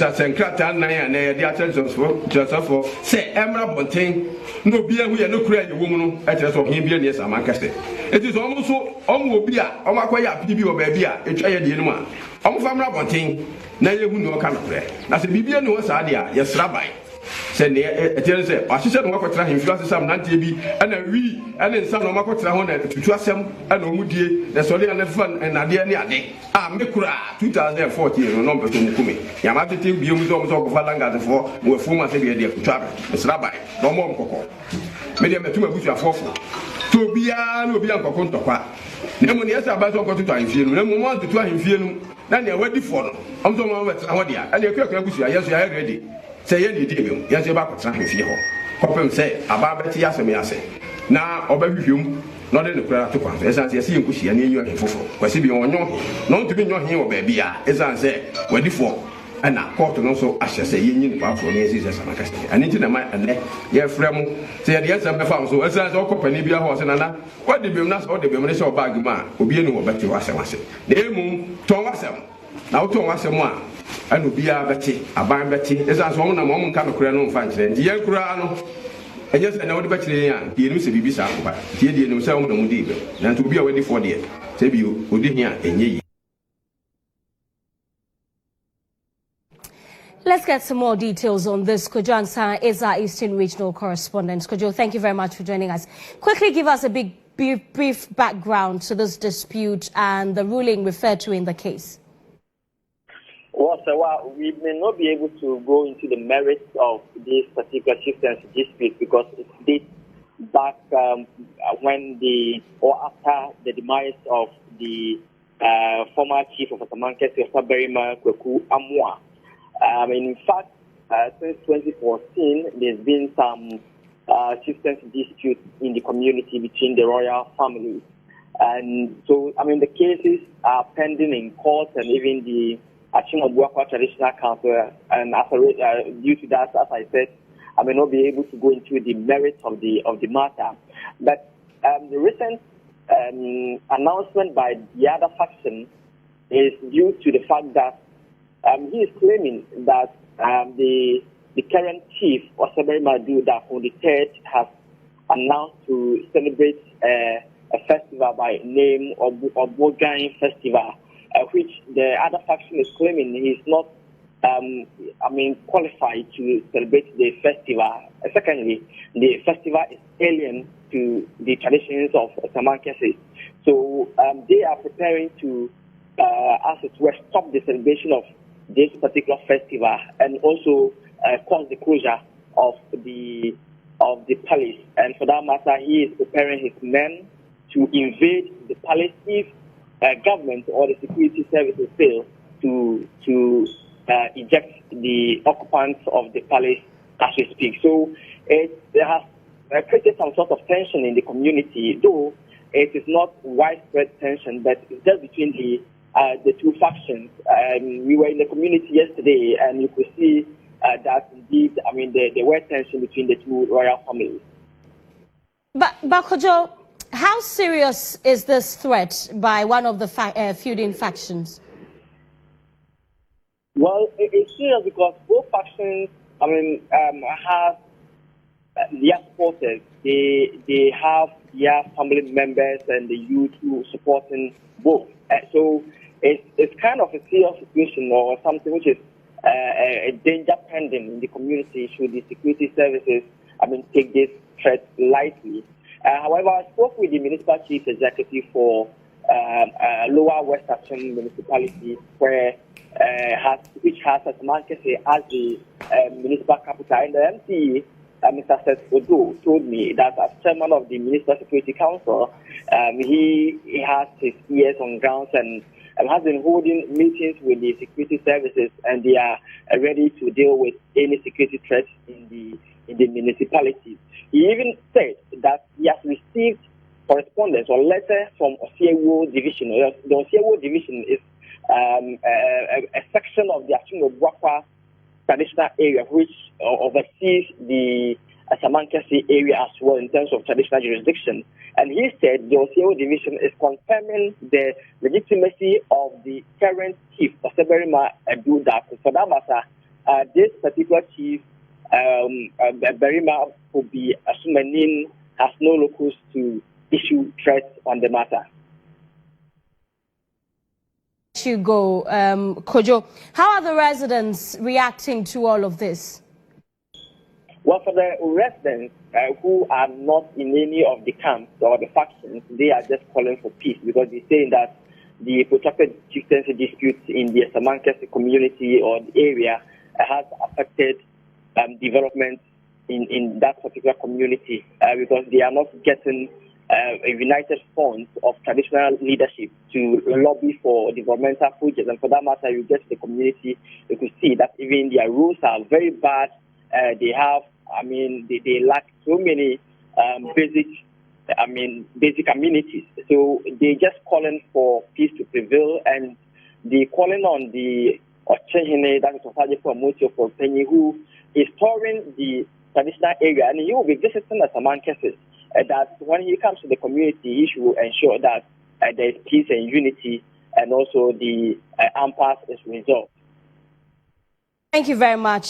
is a Senkrata Naya, the attentions for say Emra Bontain, no beer, we are no crazy woman at us of him being yes, Amankese. It is almost so Omobia, Omaquaya, PB or Babia, a child in one. Famra Bontain, now you know kind of prayer. As a Bibian was idea, yes, Rabbi. Send the tell say, I said, Mako him, you some Nanti, and a we, and then some of Mako to trust him, and Omudi, the Solian and fun, and Adia Niade. Ah, Mekura, 2014, number to Mukumi. Yamati, Bium, almost of Valanga, for were former Sabia to travel. It's Rabbi, no more Coco. Medium to a bush of Fofo. To be a Cocontopa. Nemonias about to go to time, no more to try him feeling. Then you're ready for them. I'm so much, and you're yes, you are ready. Say any day, yes, you're back to him. Copem say, about Yasamiase. Now, obey him, not in the prayer to come. As I see him, Kushi, and you are for. Was he be on your, not to be your hero, baby, as I say, ready for. And now, court and also, I shall say, you need for me as a master. And into the mind, and yeah, Fremo, say the answer of the farm. So, as I all company be a horse and another, what did you not or the Bemination of Bagman, who be no better to us. The moon, Thomas, now Thomas, one. And will be a Betty, a band Betty, as I saw one among kind of crown function. The young crown, and yes, I know the Betty, he used to be beside, he did himself on the Mudigo, and to be already for the say you would hear and ye. Let's get some more details on this. Kojo Ansa is our Eastern Regional Correspondent. Kojo, thank you very much for joining us. Quickly give us a brief background to this dispute and the ruling referred to in the case. Well, so we may not be able to go into the merits of this particular chieftaincy dispute because it dates back when after the demise of the former chief of ASAMANKESE, Kweku Amwa. In fact, since 2014, there's been some chieftaincy disputes in the community between the royal families. And so, the cases are pending in court and even the action of Buakwa Traditional Council. And due to that, as I said, I may not be able to go into the merits of the matter. But the recent announcement by the other faction is due to the fact that he is claiming that the current chief, Osaberi Madu, that on the 3rd has announced to celebrate a festival by name of Bogain Festival, which the other faction is claiming he is not qualified to celebrate the festival. Secondly, the festival is alien to the traditions of ASAMANKESE. So they are preparing to, as it were, stop the celebration of this particular festival and also cause the closure of the palace. And for that matter, he is preparing his men to invade the palace if government or the security services fail to eject the occupants of the palace as we speak. So it has created some sort of tension in the community, though it is not widespread tension, but it's just between the two factions. We were in the community yesterday, and you could see that indeed, there were tension between the two royal families. But Kojo, how serious is this threat by one of the feuding factions? Well, it's serious because both factions, have their supporters. They have their family members and the youth who supporting both. So it's kind of a serious situation or something which is a danger pending in the community should the security services, take this threat lightly. However, I spoke with the municipal chief executive for Lower West Action Municipality, which has ASAMANKESE as the municipal capital. And the MC, Mr. Seth Odo, told me that as chairman of the Municipal Security Council, he has his ears on ground and has been holding meetings with the security services, and they are ready to deal with any security threats in the municipality. He even said that he has received correspondence or letter from Osiewo Division. The Osiewo Division is a section of the Action of Buakwa traditional area which oversees the ASAMANKESE area as well in terms of traditional jurisdiction. And he said the Osiewo Division is confirming the legitimacy of the current chief, Osaberi Madu, that for that matter, this particular chief, Berima Obi Asumanin, has no locus to issue threats on the matter. You go, Kojo. How are the residents reacting to all of this? Well, for the residents who are not in any of the camps or the factions, they are just calling for peace because they're saying that the protracted chieftaincy dispute in the ASAMANKESE community or the area has affected development in that particular community because they are not getting a united front of traditional leadership to lobby for developmental projects. And for that matter, you get to the community, you could see that even their rules are very bad. They have, they lack so many basic amenities. So they just calling for peace to prevail, and they calling on the Ochehene, that is Osaje for Motio for Penny, who is touring the traditional area, and he will be visiting ASAMANKESE. That when he comes to the community, he should ensure that there is peace and unity, and also the impasse is resolved. Thank you very much.